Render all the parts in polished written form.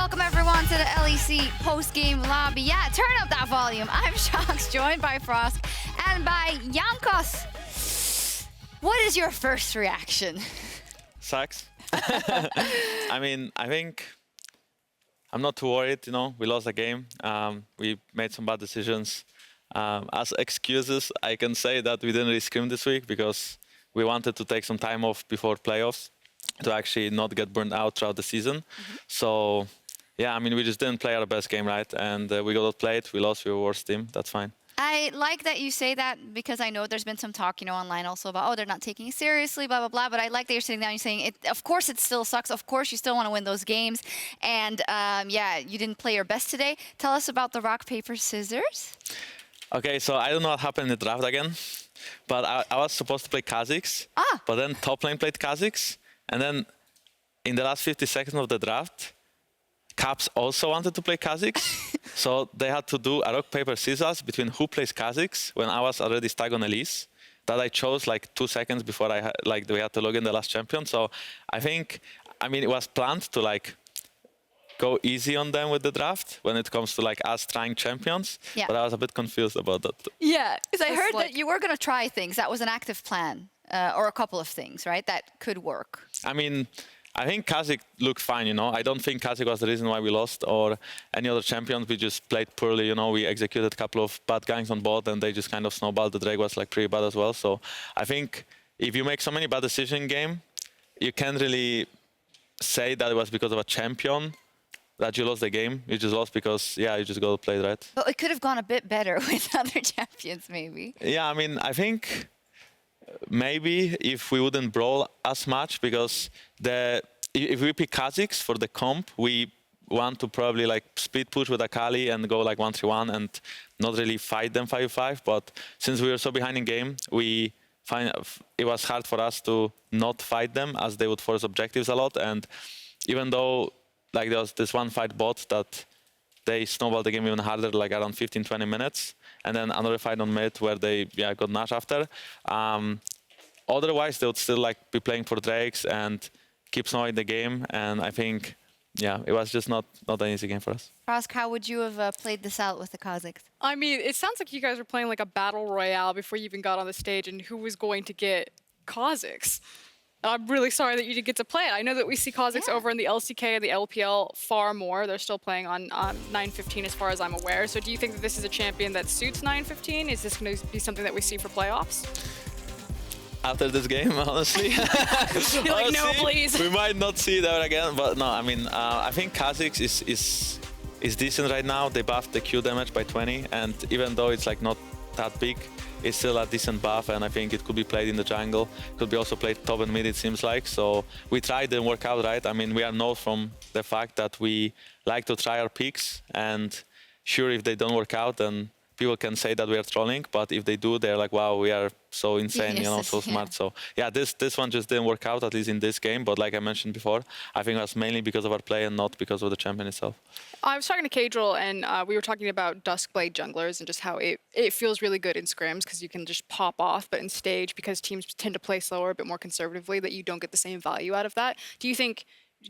Welcome everyone to the LEC post-game lobby. Yeah, turn up that volume. I'm Sjokz, joined by Frosk and by Jankos. What is your first reaction? Sucks. I mean, I think I'm not too worried, you know, we lost the game. We made some bad decisions. As excuses, I can say that we didn't really scrim this week because we wanted to take some time off before playoffs to actually not get burned out throughout the season. So, yeah, I mean, we just didn't play our best game, right? And we got outplayed, we lost, we were worst team, that's fine. I like that you say that because I know there's been some talk, you know, online also about, oh, they're not taking it seriously, blah, blah, blah. But I like that you're sitting down and you're saying, of course it still sucks. Of course you still want to win those games. And yeah, you didn't play your best today. Tell us about the rock, paper, scissors. Okay, so I don't know what happened in the draft again, but I was supposed to play Kha'Zix, but then top lane played Kha'Zix. And then in the last 50 seconds of the draft, Caps also wanted to play Kha'Zix. So they had to do a rock, paper, scissors between who plays Kha'Zix when I was already stuck on Elise. That I chose like 2 seconds before we had to log in the last champion. So I think, I mean, it was planned to like go easy on them with the draft when it comes to like us trying champions. Yeah. But I was a bit confused about that. Yeah, because I heard that you were going to try things. That was an active plan. Or a couple of things, right? That could work. I mean, I think Kha'Zix looked fine, you know. I don't think Kha'Zix was the reason why we lost or any other champions. We just played poorly, you know. We executed a couple of bad gangs on bot and they just kind of snowballed. The Drake was like pretty bad as well. So I think if you make so many bad decisions in game, you can't really say that it was because of a champion that you lost the game. You just lost because, yeah, you just got played, right? But it could have gone a bit better with other champions, maybe. Yeah, I mean, I think maybe if we wouldn't brawl as much, because if we pick Kha'Zix for the comp, we want to probably like split push with Akali and go like 1-3-1 and not really fight them 5v5. But since we were so behind in game, we find it was hard for us to not fight them as they would force objectives a lot. And even though like there was this one fight bot that they snowballed the game even harder, like around 15-20 minutes. And then another fight on mid where they got Nash after. Otherwise, they would still like be playing for Drakes and keep snowing the game. And I think, yeah, it was just not an easy game for us. Frosk, how would you have played this out with the Kha'Zix? I mean, it sounds like you guys were playing like a battle royale before you even got on the stage, and who was going to get Kha'Zix? I'm really sorry that you didn't get to play it. I know that we see Kha'Zix over in the LCK and the LPL far more. They're still playing on 9.15 as far as I'm aware. So do you think that this is a champion that suits 9.15? Is this going to be something that we see for playoffs? After this game, honestly. You're like, no, please. We might not see it ever again. But no, I mean, I think Kha'Zix is decent right now. They buffed the Q damage by 20. And even though it's like not that big, it's still a decent buff, and I think it could be played in the jungle. Could be also played top and mid, it seems like. So we tried, didn't work out, right? I mean, we are known from the fact that we like to try our picks, and sure, if they don't work out, then people can say that we are trolling. But if they do, they're like, wow, we are so insane, you know, so smart. So yeah, this one just didn't work out, at least in this game. But like I mentioned before, I think that's mainly because of our play and not because of the champion itself. I was talking to Kha'Zix, and we were talking about Duskblade junglers and just how it feels really good in scrims because you can just pop off, but in stage, because teams tend to play slower, a bit more conservatively, that you don't get the same value out of that.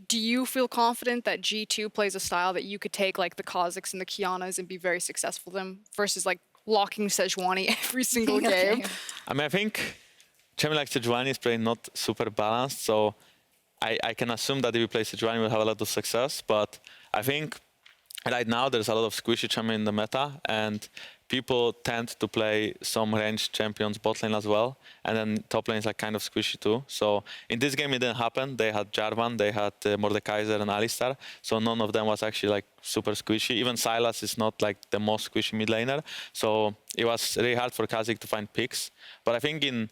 Do you feel confident that G2 plays a style that you could take like the Kha'Zix and the Kianas and be very successful them versus like locking Sejuani every single game? I mean, I think champion like Sejuani is playing not super balanced, so I can assume that if you play Sejuani, we'll have a lot of success. But I think right now there's a lot of squishy champion in the meta, and people tend to play some ranged champions bot lane as well, and then top lane is like kind of squishy too. So in this game it didn't happen. They had Jarvan, they had Mordekaiser and Alistar, so none of them was actually like super squishy. Even Sylas is not like the most squishy mid laner, so it was really hard for Kha'Zix to find picks. But I think in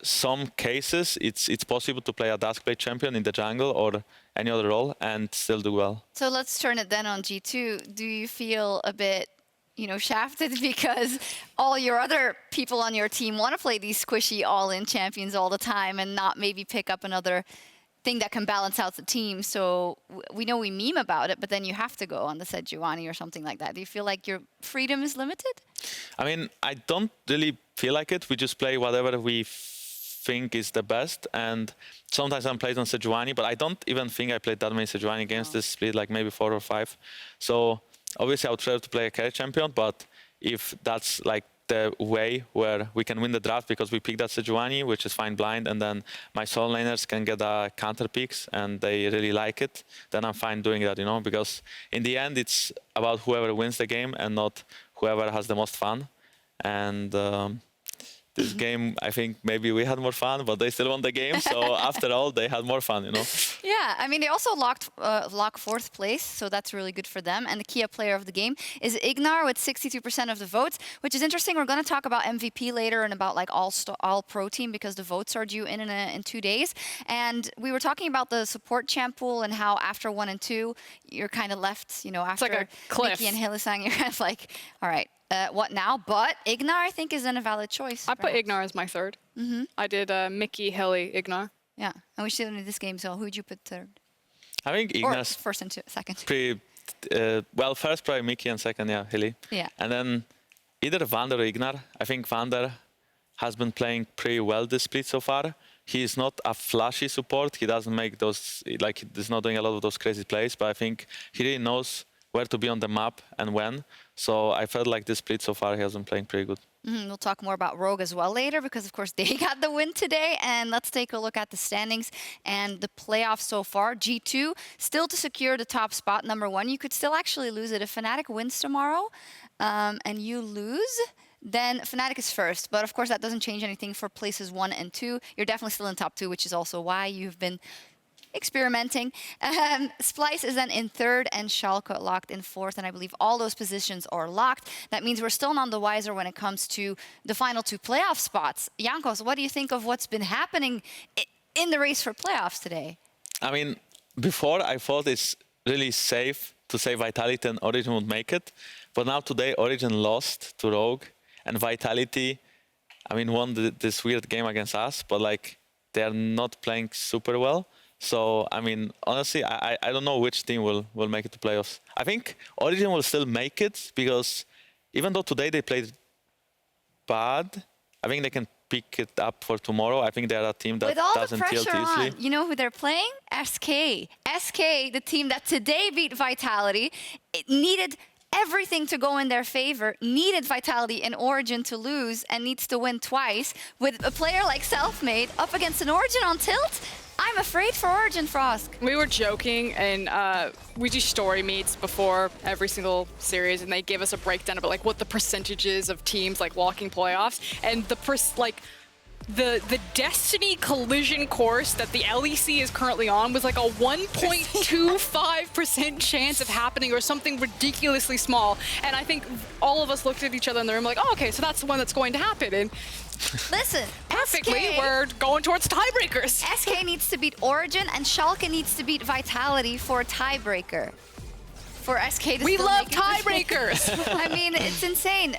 some cases it's possible to play a Duskblade champion in the jungle or any other role and still do well. So let's turn it then on G2. Do you feel a bit, you know, shafted because all your other people on your team want to play these squishy all-in champions all the time and not maybe pick up another thing that can balance out the team? So we know we meme about it, but then you have to go on the Sejuani or something like that. Do you feel like your freedom is limited? I mean, I don't really feel like it. We just play whatever we think is the best. And sometimes I'm played on Sejuani, but I don't even think I played that many Sejuani games this split, like maybe 4 or 5. So obviously I would prefer to play a carry champion, but if that's like the way where we can win the draft because we picked that Sejuani, which is fine blind, and then my solo laners can get counter picks and they really like it, then I'm fine doing that, you know, because in the end it's about whoever wins the game and not whoever has the most fun. And this game, I think maybe we had more fun, but they still won the game. So after all, they had more fun, you know? Yeah, I mean, they also lock 4th place, so that's really good for them. And the key player of the game is Ignar with 62% of the votes, which is interesting. We're going to talk about MVP later and about like all pro team because the votes are due in 2 days. And we were talking about the support champ pool and how after 1 and 2, you're kind of left, you know, after like a cliff. Mickey and Hylissang, you're kind of like, all right. What now? But Ignar, I think, is then a valid choice. I put Ignar as my third. I did Mickey, Hilly, Ignar. Yeah, and we still in this game, so who'd you put third? I think Or Ignar's first and second. pretty, well, first probably Mickey and second, yeah, Hilly. Yeah. And then either Vander or Ignar. I think Vander has been playing pretty well this split so far. He is not a flashy support. He doesn't make those, like, he's not doing a lot of those crazy plays, but I think he really knows where to be on the map and when. So I felt like this split so far he has been playing pretty good. We'll talk more about Rogue as well later because, of course, they got the win today. And let's take a look at the standings and the playoffs so far. G2 still to secure the top spot, number 1. You could still actually lose it. If Fnatic wins tomorrow and you lose, then Fnatic is first. But, of course, that doesn't change anything for places 1 and 2. You're definitely still in top 2, which is also why you've been experimenting. Splice is then in 3rd and Schalke locked in 4th, and I believe all those positions are locked. That means we're still none the wiser when it comes to the final 2 playoff spots. Jankos, what do you think of what's been happening in the race for playoffs today? I mean, before I thought it's really safe to say Vitality and Origin would make it, but now today Origin lost to Rogue, and Vitality, I mean, won this weird game against us, but like they are not playing super well. So, I mean, honestly, I don't know which team will make it to playoffs. I think Origin will still make it because even though today they played bad, I think they can pick it up for tomorrow. I think they're a team that doesn't tilt easily. With all the pressure on, you know who they're playing? SK. SK, the team that today beat Vitality, it needed everything to go in their favor, needed Vitality and Origin to lose and needs to win twice. With a player like Selfmade up against an Origin on tilt, I'm afraid for Origin, Frosk. We were joking, and we do story meets before every single series, and they give us a breakdown about like what the percentages of teams like walking playoffs, and the Destiny collision course that the LEC is currently on was like a 1.25% chance of happening or something ridiculously small. And I think all of us looked at each other in the room like, oh, okay, so that's the one that's going to happen. And listen, perfectly, SK, we're going towards tiebreakers. SK needs to beat Origin and Schalke needs to beat Vitality for a tiebreaker. For SK to We still love make it to- tiebreakers. I mean, it's insane.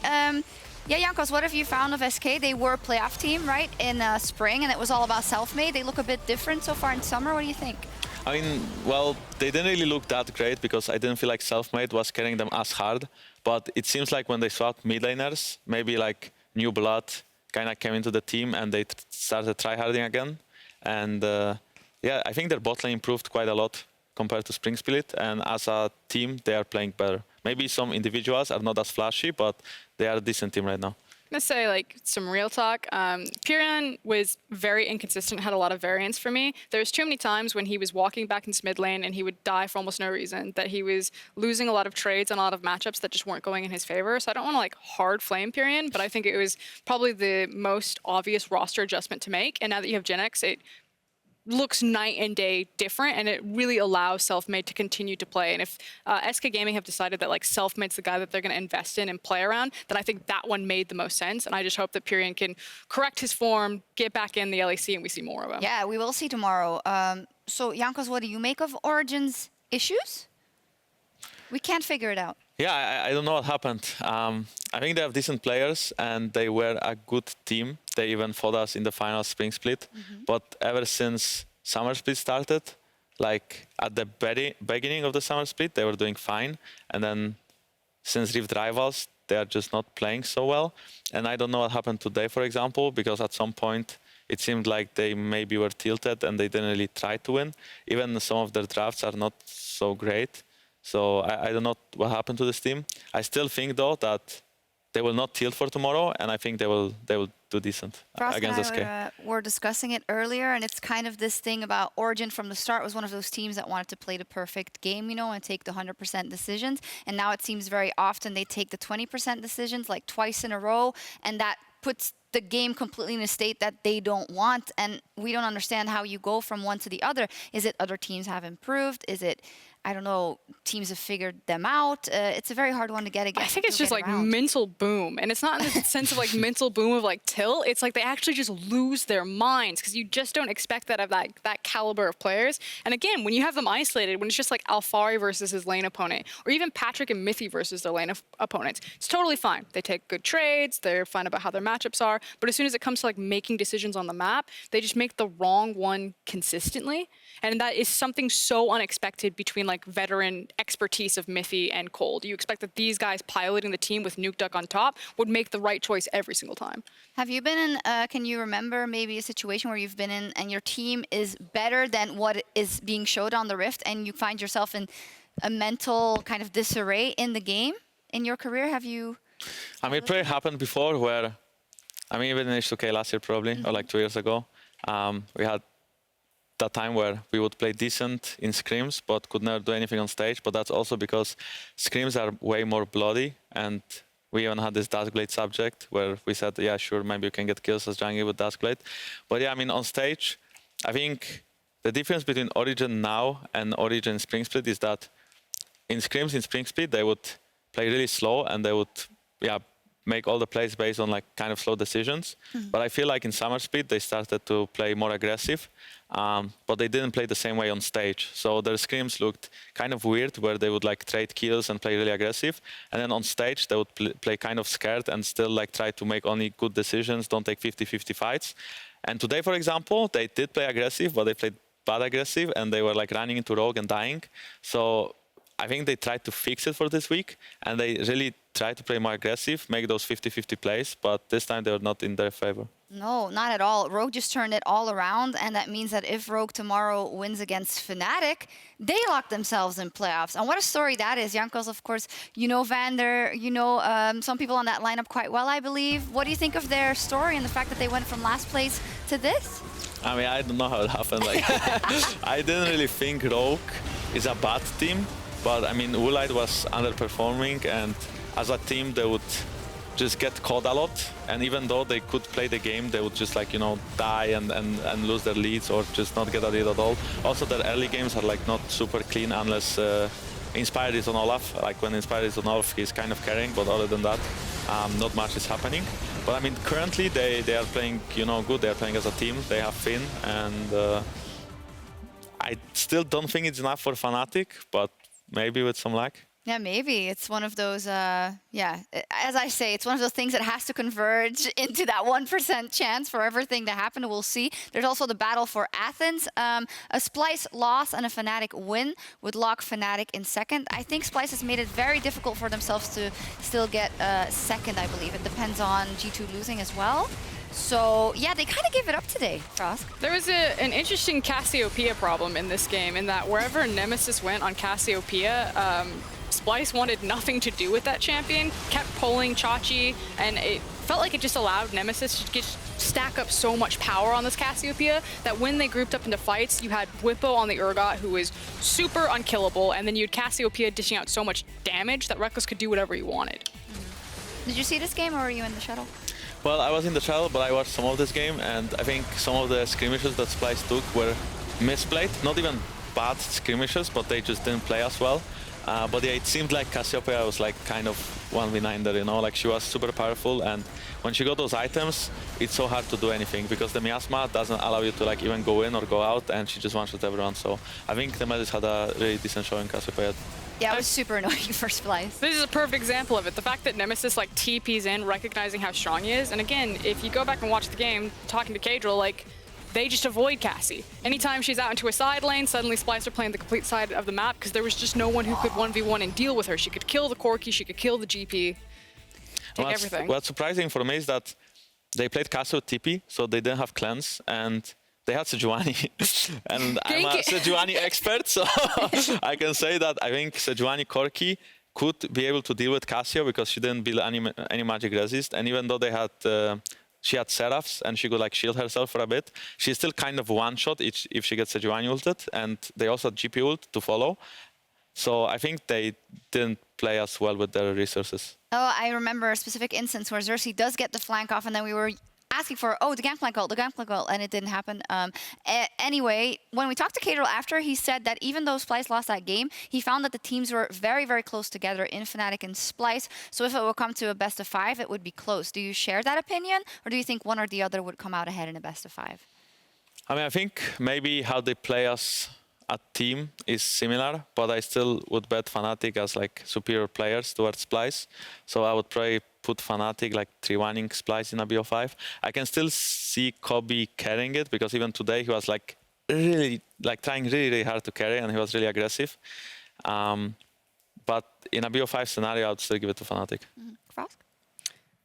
Yeah, Jankos, what have you found of SK? They were a playoff team, right, in spring, and it was all about Selfmade. They look a bit different so far in summer. What do you think? I mean, well, they didn't really look that great because I didn't feel like Selfmade was carrying them as hard. But it seems like when they swapped mid laners, maybe like new blood kind of came into the team and they started tryharding again. And yeah, I think their bot lane improved quite a lot compared to Spring Split. And as a team, they are playing better. Maybe some individuals are not as flashy, but they are a decent team right now. I'm gonna say like some real talk. Pyrion was very inconsistent, had a lot of variance for me. There's too many times when he was walking back into mid lane and he would die for almost no reason, that he was losing a lot of trades and a lot of matchups that just weren't going in his favor. So I don't want to like hard flame Pyrion, but I think it was probably the most obvious roster adjustment to make. And now that you have Gen X, it looks night and day different, and it really allows Selfmade to continue to play. And if SK Gaming have decided that like Selfmade's the guy that they're going to invest in and play around, then I think that one made the most sense. And I just hope that Pyrion can correct his form, get back in the LEC, and we see more of him. Yeah, we will see tomorrow. So, Jankos, what do you make of Origin's issues? We can't figure it out. Yeah, I don't know what happened. I think they have decent players and they were a good team. They even fought us in the final Spring Split. But ever since Summer Split started, like at the very beginning of the Summer Split, they were doing fine. And then since Rift Rivals, they are just not playing so well. And I don't know what happened today, for example, because at some point it seemed like they maybe were tilted and they didn't really try to win. Even some of their drafts are not so great. So I don't know what happened to this team. I still think though that they will not tilt for tomorrow, and I think they will do decent Frost against and SK. I were discussing it earlier, and it's kind of this thing about Origin from the start was one of those teams that wanted to play the perfect game, you know, and take the 100% decisions. And now it seems very often they take the 20% decisions, like twice in a row, and that puts the game completely in a state that they don't want. And we don't understand how you go from one to the other. Is it other teams have improved? Is it, I don't know, teams have figured them out? It's a very hard one to get against. I think it's just like mental boom. And it's not in the sense of like mental boom of like tilt. It's like they actually just lose their minds because you just don't expect that of that caliber of players. And again, when you have them isolated, when it's just like Alfari versus his lane opponent, or even Patrick and Mithy versus their lane opponents, it's totally fine. They take good trades. They're fine about how their matchups are. But as soon as it comes to like making decisions on the map, they just make the wrong one consistently. And that is something so unexpected between like veteran expertise of Mithy and Cold. You expect that these guys piloting the team with Nuke Duck on top would make the right choice every single time. Have you been in, can you remember maybe a situation where you've been in and your team is better than what is being showed on the Rift and you find yourself in a mental kind of disarray in the game in your career? Have you? I mean, it probably happened before where, I mean, even in H2K last year probably, or like 2 years ago, we had that time where we would play decent in scrims but could never do anything on stage. But that's also because scrims are way more bloody, and we even had this Duskblade subject where we said, yeah, sure, maybe you can get kills as jungle with Duskblade. But yeah, I mean, on stage, I think the difference between Origin now and Origin Spring Split is that in scrims in Spring Split they would play really slow and they would, yeah, make all the plays based on like kind of slow decisions. But I feel like in Summer Speed they started to play more aggressive, but they didn't play the same way on stage. So their scrims looked kind of weird where they would like trade kills and play really aggressive. And then on stage they would play kind of scared and still like try to make only good decisions, don't take 50-50 fights. And today, for example, they did play aggressive, but they played bad aggressive and they were like running into Rogue and dying. So I think they tried to fix it for this week, and they really tried to play more aggressive, make those 50-50 plays, but this time they were not in their favor. No, not at all. Rogue just turned it all around, and that means that if Rogue tomorrow wins against Fnatic, they lock themselves in playoffs. And what a story that is. Jankos, of course, you know Vander, you know some people on that lineup quite well, I believe. What do you think of their story and the fact that they went from last place to this? I mean, I don't know how it happened. Like, I didn't really think Rogue is a bad team. But I mean, Woolite was underperforming, and as a team, they would just get caught a lot. And even though they could play the game, they would just like, you know, die and lose their leads or just not get a lead at all. Also, their early games are like not super clean unless Inspired is on Olaf. Like when Inspired is on Olaf, he's kind of carrying, but other than that, not much is happening. But I mean, currently they are playing, you know, good. They are playing as a team. They have Finn, and I still don't think it's enough for Fnatic, but maybe with some luck. Yeah, maybe. It's one of those, yeah, as I say, it's one of those things that has to converge into that 1% chance for everything to happen. We'll see. There's also the battle for Athens. A Splyce loss and a Fnatic win would lock Fnatic in second. I think Splyce has made it very difficult for themselves to still get second, I believe. It depends on G2 losing as well. So, yeah, they kind of gave it up today, Frosk. There was an interesting Cassiopeia problem in this game in that wherever Nemesis went on Cassiopeia, Splyce wanted nothing to do with that champion, kept pulling Chachi, and it felt like it just allowed Nemesis to stack up so much power on this Cassiopeia that when they grouped up into fights, you had Whippo on the Urgot, who was super unkillable, and then you had Cassiopeia dishing out so much damage that Reckless could do whatever he wanted. Did you see this game, or were you in the shuttle? Well, I was in the shuttle, but I watched some of this game, and I think some of the skirmishes that Splyce took were misplayed. Not even bad skirmishes, but they just didn't play as well. But yeah, it seemed like Cassiopeia was like kind of 1v9 there, you know, like she was super powerful, and when she got those items, it's so hard to do anything because the miasma doesn't allow you to like even go in or go out, and she just one-shot everyone. So I think the Medis had a really decent showing Cassiopeia. Yeah, it was super annoying for Splyce. This is a perfect example of it. The fact that Nemesis like TPs in, recognizing how strong he is. And again, if you go back and watch the game, talking to Kha'Zix, like, they just avoid Cassie. Anytime she's out into a side lane, suddenly Splyce are playing the complete side of the map because there was just no one who could 1v1 and deal with her. She could kill the Corki, she could kill the GP, take everything. What's surprising for me is that they played Casio TP, so they didn't have cleanse, and they had Sejuani. And I'm a Sejuani expert, so I can say that I think Sejuani Corki could be able to deal with Casio because she didn't build any magic resist, and even though they had she had Seraphs and she could like shield herself for a bit, she's still kind of one-shot if she gets Sejuani ulted, and they also had GP ult to follow. So I think they didn't play as well with their resources. Oh, I remember a specific instance where Xerxes does get the flank off, and then we were asking for, the gangplank ult, and it didn't happen. Anyway, when we talked to Kha'Zix after, he said that even though Splyce lost that game, he found that the teams were very, very close together in Fnatic and Splyce. So if it will come to a best of 5, it would be close. Do you share that opinion, or do you think one or the other would come out ahead in a best of 5? I mean, I think maybe how they play us a team is similar, but I still would bet Fnatic as like superior players towards Splyce. So I would probably put Fnatic like 3-1ing Splyce in a BO5. I can still see Kobe carrying it because even today he was like really like trying really hard to carry and he was really aggressive. But in a BO5 scenario, I would still give it to Fnatic. Frosk?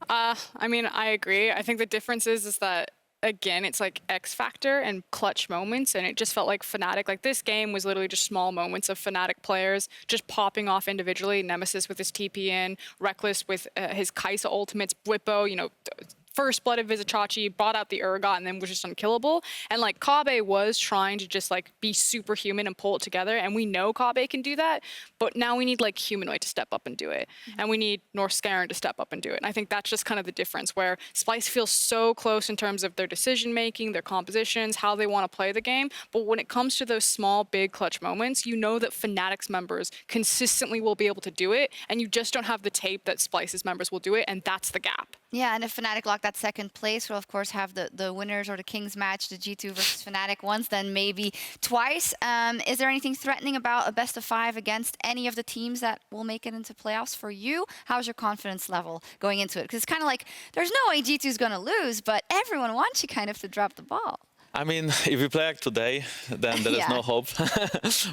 I mean, I agree. I think the difference is that again, it's like X factor and clutch moments, and it just felt like Fnatic. Like this game was literally just small moments of Fnatic players just popping off individually. Nemesis with his TP in, Reckless with his Kai'Sa ultimates, Bwipo, you know, first blood of Vizicsacsi, brought out the Urgot, and then was just unkillable. And like Ka'Zix was trying to just like be superhuman and pull it together, and we know Ka'Zix can do that, but now we need like Humanoid to step up and do it. And we need Northscarin to step up and do it. And I think that's just kind of the difference where Splyce feels so close in terms of their decision making, their compositions, how they want to play the game. But when it comes to those small, big clutch moments, you know that Fnatic's members consistently will be able to do it, and you just don't have the tape that Splyce's members will do it, and that's the gap. Yeah, and if Fnatic lock that second place, we'll of course have the winners or the Kings match, the G2 versus Fnatic once, then maybe twice. Is there anything threatening about a best of 5 against any of the teams that will make it into playoffs for you? How's your confidence level going into it? Because it's kind of like, there's no way G2 is going to lose, but everyone wants you kind of to drop the ball. I mean, if we play like today, then there is no hope.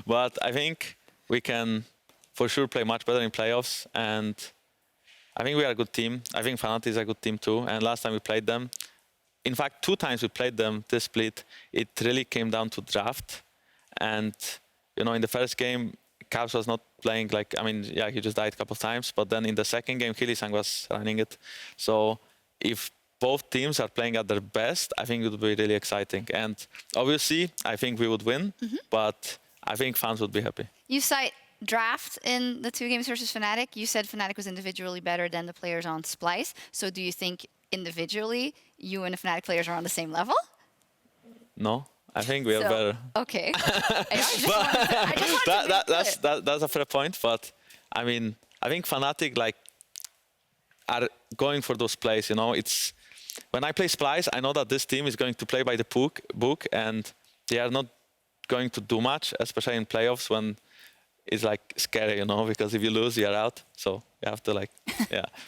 But I think we can for sure play much better in playoffs, and I think we are a good team. I think Fnatic is a good team too. And last time we played them, in fact, 2 times we played them this split, it really came down to draft. And, you know, in the first game, Kha'Zix was not playing like, I mean, yeah, he just died a couple of times. But then in the second game, Hylissang was running it. So if both teams are playing at their best, I think it would be really exciting. And obviously, I think we would win, but I think fans would be happy. You cite draft in the 2 games versus Fnatic. You said Fnatic was individually better than the players on Splyce. So do you think individually you and the Fnatic players are on the same level? No, I think we are better. Okay. That's a fair point, but I mean, I think Fnatic like are going for those plays. You know, it's when I play Splyce, I know that this team is going to play by the book, and they are not going to do much, especially in playoffs when it's like scary, you know, because if you lose, you're out. So you have to like,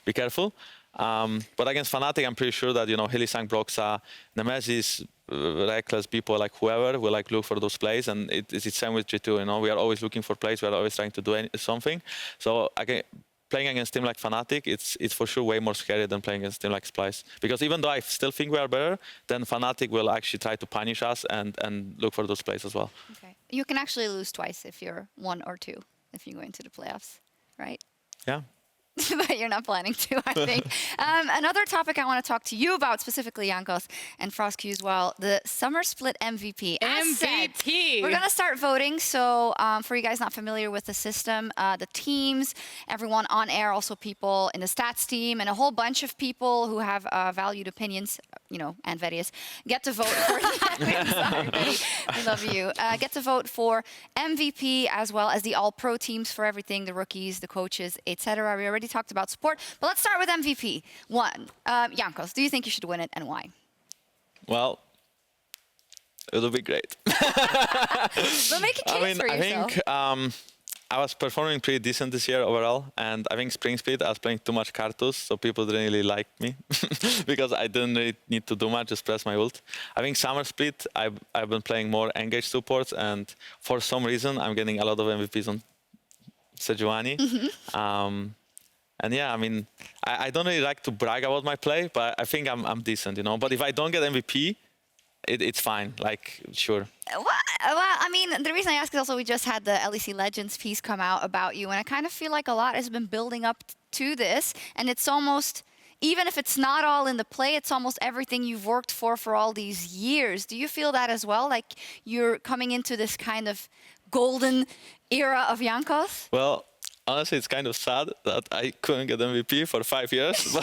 be careful. But against Fnatic, I'm pretty sure that, you know, Hylissang, Broxa, Nemesis, Reckless, people like whoever will like look for those plays, and it's the same with G2. You know, we are always looking for plays. We are always trying to do something. So again, playing against a team like Fnatic, it's for sure way more scary than playing against a team like Splyce. Because even though I still think we are better, then Fnatic will actually try to punish us and look for those plays as well. Okay. You can actually lose twice if you're 1 or 2, if you go into the playoffs, right? Yeah. But you're not planning to, I think. Another topic I want to talk to you about, specifically Jankos and Froskurinn as well, the summer split MVP. MVP! We're going to start voting. So for you guys not familiar with the system, the teams, everyone on air, also people in the stats team, and a whole bunch of people who have valued opinions, you know, and Verius, get to vote for... Sorry, Betty. We love you. Get to vote for MVP as well as the all-pro teams for everything, the rookies, the coaches, etc. We already talked about support, but let's start with MVP. 1, Jankos, do you think you should win it, and why? Well, it'll be great. But make a case for yourself. I think I was performing pretty decent this year overall, and I think Spring Split, I was playing too much Karthus, so people didn't really like me because I didn't really need to do much, just press my ult. I think Summer Split, I've been playing more engaged supports, and for some reason, I'm getting a lot of MVPs on Sejuani. And yeah, I mean, I don't really like to brag about my play, but I think I'm decent, you know. But if I don't get MVP, it's fine. Like, sure. Well, I mean, the reason I ask is also we just had the LEC Legends piece come out about you, and I kind of feel like a lot has been building up to this, and it's almost, even if it's not all in the play, it's almost everything you've worked for all these years. Do you feel that as well? Like you're coming into this kind of golden era of Jankos? Well, honestly, it's kind of sad that I couldn't get MVP for 5 years.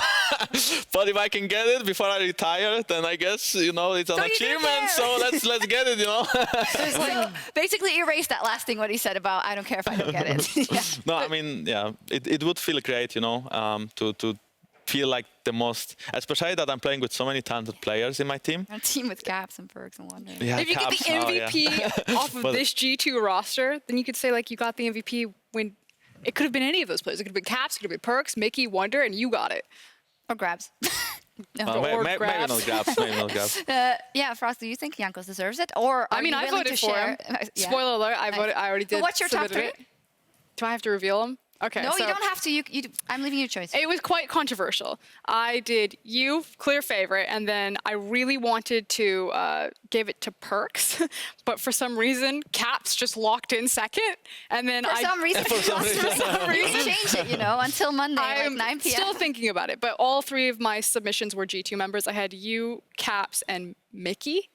But if I can get it before I retire, then I guess, you know, it's an achievement. So let's get it, you know. So basically erase that last thing what he said about I don't care if I don't get it. Yeah. No, I mean, yeah, it would feel great, you know, to feel like the most, especially that I'm playing with so many talented players in my team. A team with Caps and Perks and Wonder. Yeah, If you get the MVP off of this G2 roster, then you could say like you got the MVP when it could have been any of those players. It could have been Caps, it could have been Perks, Mickey, Wonder, and you got it. Or Grabs. No. Maybe not Grabs. Maybe not Grabs. Yeah, Frost, do you think Jankos deserves it? Or I mean, I voted for him. Yeah. Spoiler alert, I voted. I already did. But what's your top submitted three? it. Do I have to reveal them? Okay. No, so you don't have to. I'm leaving you a choice. It was quite controversial. I did you, clear favorite, and then I really wanted to give it to Perks, but for some reason, Caps just locked in second, and then For some reason, For some reason. you can change it, you know, until Monday, I'm like 9 p.m. still thinking about it, but all three of my submissions were G2 members. I had you, Caps, and Mickey.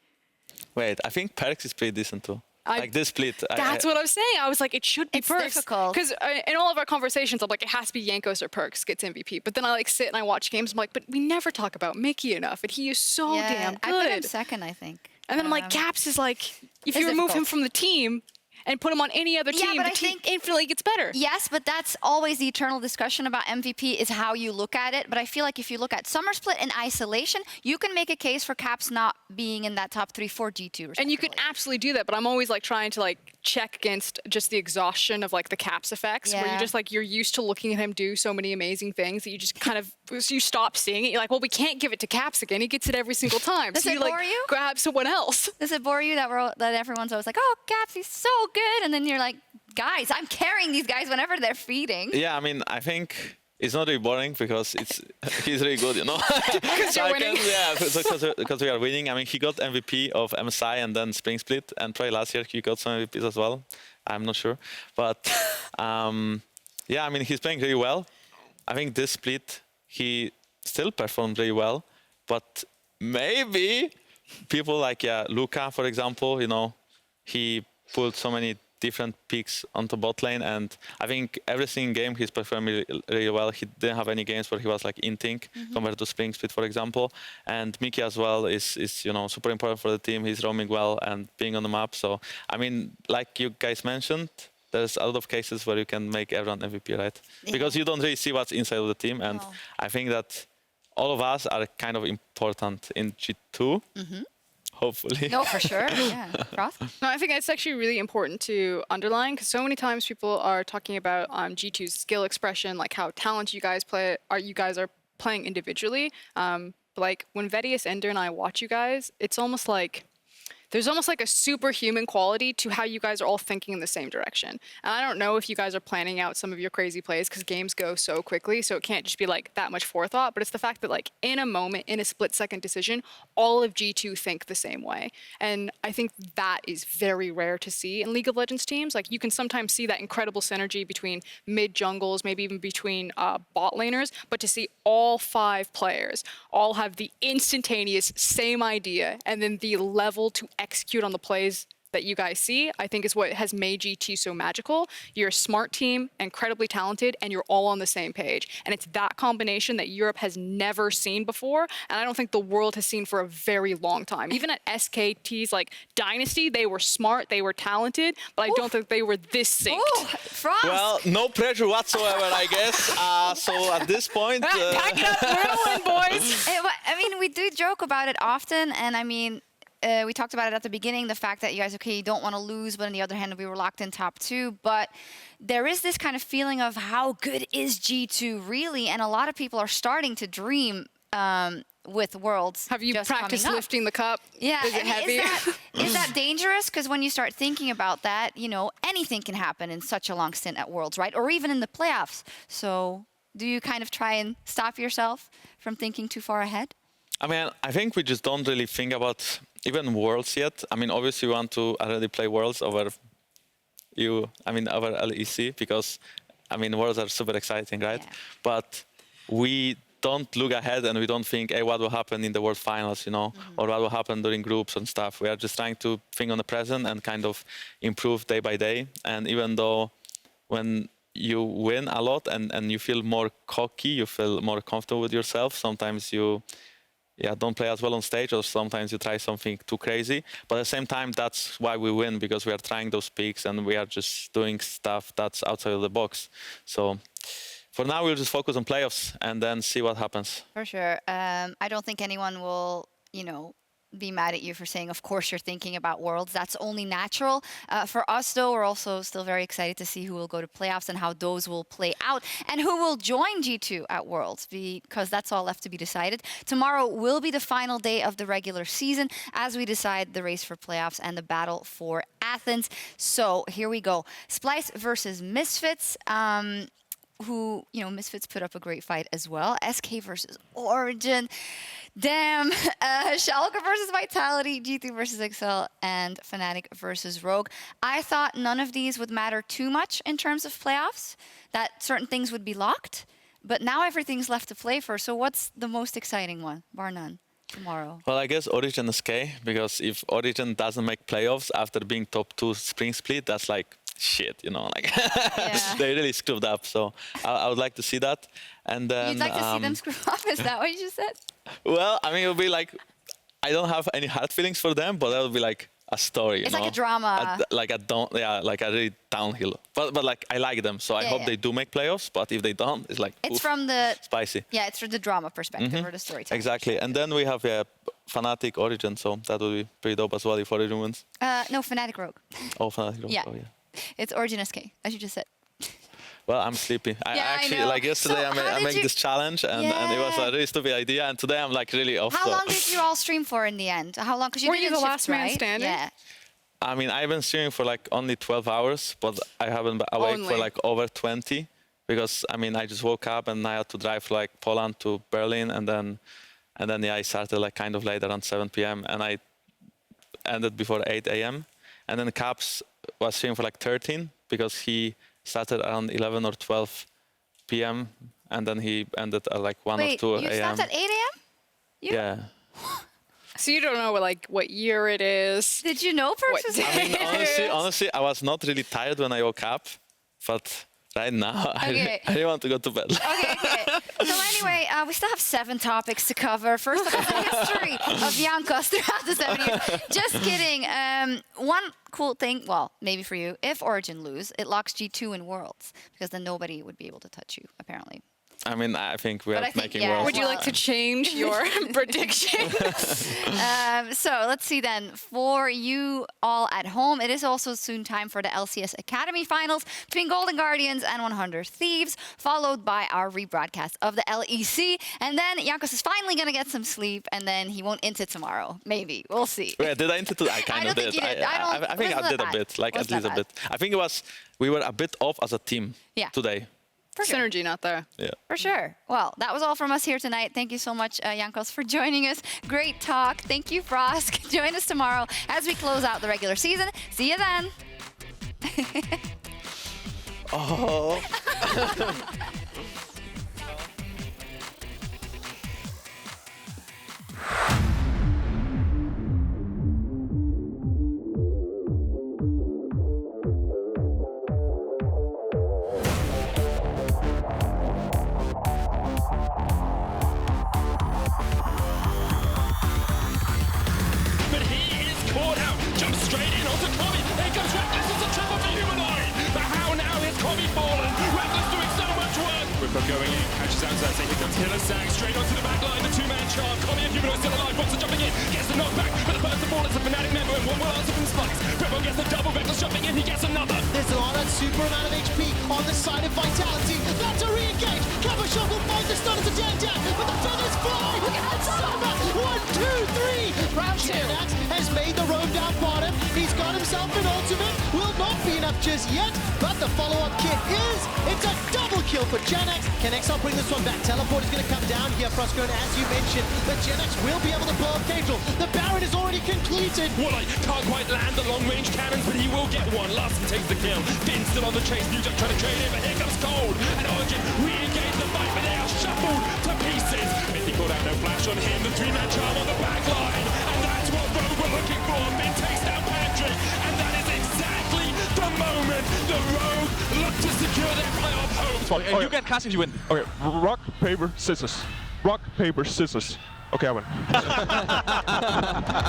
Wait, I think Perks is pretty decent too. Like this split. That's what I was saying. I was like, it should be It's Perks. difficult. Because in all of our conversations, I'm like, it has to be Jankos or Perks gets MVP. But then I like sit and I watch games. I'm like, but we never talk about Mickey enough. And he is so damn good. I put him second, I think. And then I'm like, Caps is like, if you It's remove him difficult. from the team and put him on any other Yeah, team, but the I team think- infinitely gets better. Yes, but that's always the eternal discussion about MVP is how you look at it. But I feel like if you look at Summer Split in isolation, you can make a case for Caps not being in that top 3 for G2. And you can absolutely do that, but I'm always like trying to like check against just the exhaustion of like the Caps effects, where Yeah. you just like you're used to looking at him do so many amazing things that you just kind of you stop seeing it. You're like, well, we can't give it to Caps again. He gets it every single time. Does so it you like bore you? grab someone else. Does it bore you that everyone's always like, oh, Caps, he's so good. And then you're like, guys, I'm carrying these guys whenever they're feeding. Yeah, I mean, I think it's not really boring because he's really good, you know. Because you're winning. Because we are winning. I mean, he got MVP of MSI and then Spring Split, and probably last year he got some MVPs as well. I'm not sure, but yeah, I mean, he's playing really well. I think this split he still performed really well, but maybe people like Luca, for example, you know, he pulled so many different picks onto bot lane, and I think every single game he's performing really well. He didn't have any games where he was like inting compared to Spring Split, for example. And Mickey as well is you know, super important for the team. He's roaming well and being on the map. So I mean, like you guys mentioned, there's a lot of cases where you can make everyone MVP, right? Yeah. Because you don't really see what's inside of the team, and No. I think that all of us are kind of important in G2. Hopefully. No, for sure. Yeah. Frost? No, I think it's actually really important to underline because so many times people are talking about G2's skill expression, like how talented you guys you guys are playing individually. But like when Vedius, Ender, and I watch you guys, it's almost like there's almost like a superhuman quality to how you guys are all thinking in the same direction. And I don't know if you guys are planning out some of your crazy plays because games go so quickly, so it can't just be like that much forethought, but it's the fact that like in a moment, in a split-second decision, all of G2 think the same way. And I think that is very rare to see in League of Legends teams. Like you can sometimes see that incredible synergy between mid jungles, maybe even between bot laners, but to see all 5 players all have the instantaneous same idea and then the level to execute on the plays that you guys see, I think is what has made G2 so magical. You're a smart team, incredibly talented, and you're all on the same page. And it's that combination that Europe has never seen before, and I don't think the world has seen for a very long time. Even at SKT's like Dynasty, they were smart, they were talented, but I don't think they were this synced. Oh, Frost! Well, no pressure whatsoever, I guess. So at this point, Pack it up, we're going, boys! I mean, we do joke about it often, and I mean, we talked about it at the beginning, the fact that you guys, okay, you don't want to lose, but on the other hand, we were locked in top 2. But there is this kind of feeling of how good is G2 really? And a lot of people are starting to dream with Worlds. Have you just practiced coming up. lifting the cup? Yeah, Is it I mean, heavy? is that dangerous? Because when you start thinking about that, you know, anything can happen in such a long stint at Worlds, right? Or even in the playoffs. So Do you kind of try and stop yourself from thinking too far ahead? I mean, I think we just don't really think about even Worlds yet. I mean, obviously we want to already play Worlds over over LEC because, I mean, Worlds are super exciting, right? Yeah. But we don't look ahead and we don't think, hey, what will happen in the World Finals, or what will happen during groups and stuff. We are just trying to think on the present and kind of improve day by day. And even though when you win a lot and you feel more cocky, you feel more comfortable with yourself, sometimes you don't play as well on stage, or sometimes you try something too crazy. But at the same time, that's why we win, because we are trying those peaks and we are just doing stuff that's outside of the box. So for now, we'll just focus on playoffs and then see what happens. For sure. I don't think anyone will, be mad at you for saying, of course, you're thinking about Worlds. That's only natural. For us, though, we're also still very excited to see who will go to playoffs and how those will play out and who will join G2 at Worlds, because that's all left to be decided. Tomorrow will be the final day of the regular season as we decide the race for playoffs and the battle for Athens. So here we go. Splice versus Misfits. Who, Misfits put up a great fight as well. SK versus Origin. Damn. Schalke versus Vitality. G2 versus XL. And Fnatic versus Rogue. I thought none of these would matter too much in terms of playoffs, that certain things would be locked. But now everything's left to play for. So what's the most exciting one, bar none, tomorrow? Well, I guess Origin SK, because if Origin doesn't make playoffs after being top 2 spring split, that's like shit, Yeah. They really screwed up. So I would like to see that. And then You'd like to see them screw up? Is that what you just said? Well, I mean, it would be like, I don't have any hard feelings for them, but that would be like a story. It's like a drama. Like a really downhill. But like, I like them, so I hope they do make playoffs. But if they don't, it's like it's from the spicy. Yeah, it's from the drama perspective or the storytelling. Exactly. And then we have Fnatic Origin, so that would be pretty dope as well if Origin wins. No, Fnatic Rogue. Oh, Fnatic Rogue. Yeah. Oh, yeah. It's Origin SK, as you just said. Well, I'm sleepy. I actually, like yesterday, I made this challenge and it was a really stupid idea. And today I'm like really off. How long did you all stream for in the end? How long? Because you Were did you the shifts, last man right? standing? Yeah. I mean, I've been streaming for like only 12 hours, but I haven't been awake for like over 20 because I mean, I just woke up and I had to drive like Poland to Berlin and then I started like kind of late around 7 p.m. and I ended before 8 a.m. And then Caps was streaming for like 13 because he started around 11 or 12 p.m. and then he ended at like 1 or 2 a.m. You stopped at 8 a.m.? Yeah. So you don't know what year it is. Did you know What first? day? I mean, honestly, I was not really tired when I woke up, but right now I really want to go to bed. Okay. So anyway, we still have 7 topics to cover. First of all, the history of Jankos throughout the 7 years. Just kidding. One cool thing, well, maybe for you, if Origin lose, it locks G2 in Worlds, because then nobody would be able to touch you, apparently. I mean, I think we are making yeah, worlds. Would you like to change your prediction? So let's see then. For you all at home, it is also soon time for the LCS Academy Finals between Golden Guardians and 100 Thieves, followed by our rebroadcast of the LEC. And then Jankos is finally going to get some sleep, and then he won't int it tomorrow. Maybe. We'll see. Wait, did I int it? I kind of did. I think I did a bit, like at least a bit. I think we were a bit off as a team today. For sure. Synergy not there. Yeah. For sure. Well, that was all from us here tonight. Thank you so much, Jankos, for joining us. Great talk. Thank you, Frosk. Join us tomorrow as we close out the regular season. See you then. Oh. Going in, catches out Xerxes, here comes Hillersack, straight onto the back line, the two-man charge, Commie and Humanoid still alive, Boxer jumping in, gets the knockback, but the first of all is a Fnatic member, and one will answer from Splice. Prevo gets the double, Reckless jumping in, he gets another. There's a lot of super amount of HP on the side of Vitality, that's a re-engage, Cabochon will find the stun as a jam, but the feathers fly, and Summer, 1, 2, 3, Janax has made the roam down bottom, he's got himself an ultimate, will not be enough. captures yet, but the follow-up kit is, it's a double kill for Jankos. Can XL bring this one back? Teleport is going to come down here, Froskurinn, as you mentioned, but Jankos will be able to blow up Kha'Zix. The Baron is already completed. Walleye can't quite land the long-range cannons, but he will get one. Larson takes the kill. Finn still on the chase. New Jack trying to trade it, but here comes Cold. And Origin re-engage the fight, but they are shuffled to pieces. Mithy called out no flash on him. The three-man charm on the back line. And that's what Rogue were looking for. Finn takes down Patrick. And that is exactly the moment the Rogue look to secure their playoff hopes. And you get Kha'Zix, you win. Okay, rock, paper, scissors. Rock, paper, scissors. Okay, I win.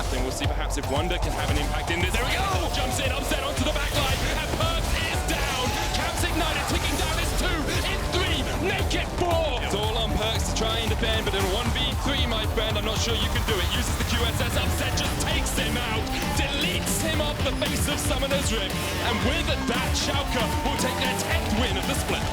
Then we'll see perhaps if Wonder can have an impact in this. There we go! Jumps in, upset onto the back line, and Perks is down. Caps ignited, ticking down is 2, it's 3, make it 4. It's all on Perks to try and defend, but in 1v3, my friend, I'm not sure you can do it. Uses the QSS upset, just takes him out, deletes him off the face of Summoner's Rift, and with that, Sjokz will take their 10th win of the split.